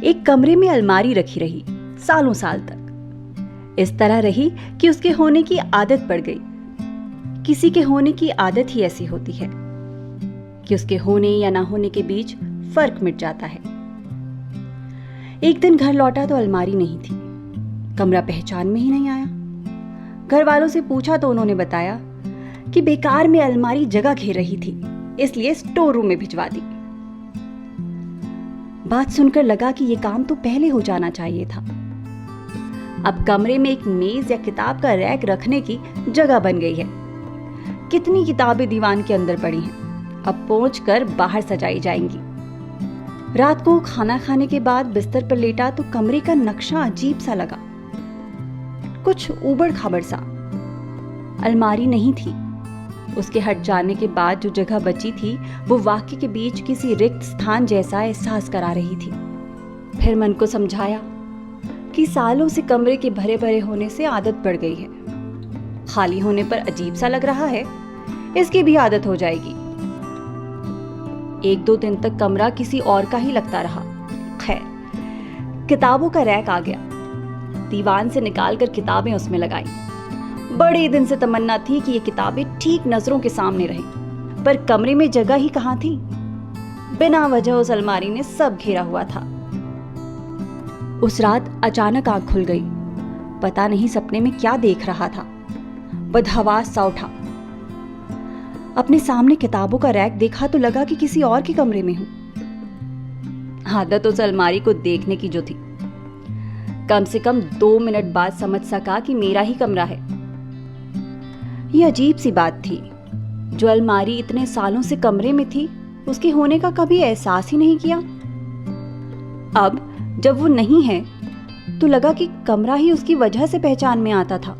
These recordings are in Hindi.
एक कमरे में अलमारी रखी रही सालों साल तक। इस तरह रही कि उसके होने की आदत पड़ गई। किसी के होने की आदत ही ऐसी होती है कि उसके होने या ना होने के बीच फर्क मिट जाता है। एक दिन घर लौटा तो अलमारी नहीं थी। कमरा पहचान में ही नहीं आया। घर वालों से पूछा तो उन्होंने बताया कि बेकार में अलमारी जगह घेर रही थी, इसलिए स्टोर रूम में भिजवा दी। बात सुनकर लगा कि यह काम तो पहले हो जाना चाहिए था। अब कमरे में एक मेज या किताब का रैक रखने की जगह बन गई है। कितनी किताबें दीवान के अंदर पड़ी हैं, अब पहुंचकर बाहर सजाई जाएंगी। रात को खाना खाने के बाद बिस्तर पर लेटा तो कमरे का नक्शा अजीब सा लगा, कुछ ऊबड़ खाबड़ सा। अलमारी नहीं थी। उसके हट जाने के बाद जो जगह बची थी वो वाक्य के बीच किसी रिक्त स्थान जैसा एहसास करा रही थी। फिर मन को समझाया कि सालों से कमरे के भरे भरे होने से आदत पड़ गई है। खाली होने पर अजीब सा लग रहा है, इसकी भी आदत हो जाएगी। एक दो दिन तक कमरा किसी और का ही लगता रहा। खैर, किताबों का रैक आ गया। दीवान से निकालकर किताबें उसमें लगाई। बड़े दिन से तमन्ना थी कि ये किताबें ठीक नजरों के सामने रहें, पर कमरे में जगह ही कहां थी। बिना वजह उस अलमारी ने सब घेरा हुआ था। उस रात अचानक आंख खुल गई। पता नहीं सपने में क्या देख रहा था। बदहवास सा उठा। अपने सामने किताबों का रैक देखा तो लगा कि किसी और के कमरे में हूं। आदत उस अलमारी को देखने की जो थी। कम से कम 2 मिनट बाद समझ सका कि मेरा ही कमरा है। यह अजीब सी बात थी। जो अलमारी इतने सालों से कमरे में थी, उसके होने का कभी एहसास ही नहीं किया। अब जब वो नहीं है तो लगा कि कमरा ही उसकी वजह से पहचान में आता था।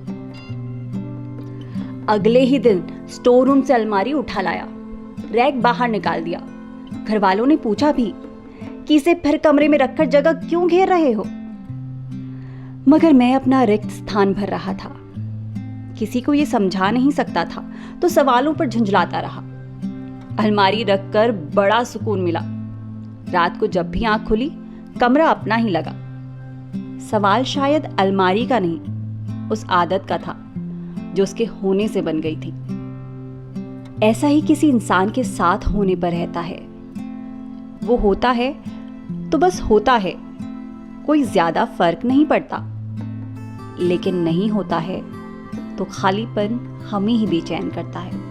अगले ही दिन स्टोर रूम से अलमारी उठा लाया, रैक बाहर निकाल दिया। घर वालों ने पूछा भी कि इसे फिर कमरे में रखकर जगह क्यों घेर रहे हो, मगर मैं अपना रिक्त स्थान भर रहा था। किसी को यह समझा नहीं सकता था तो सवालों पर झुंझलाता रहा। अलमारी रखकर बड़ा सुकून मिला। रात को जब भी आंख खुली, कमरा अपना ही लगा। सवाल शायद अलमारी का नहीं, उस आदत का था जो उसके होने से बन गई थी। ऐसा ही किसी इंसान के साथ होने पर रहता है। वो होता है तो बस होता है, कोई ज्यादा फर्क नहीं पड़ता। लेकिन नहीं होता है तो खालीपन हमें ही बेचैन करता है।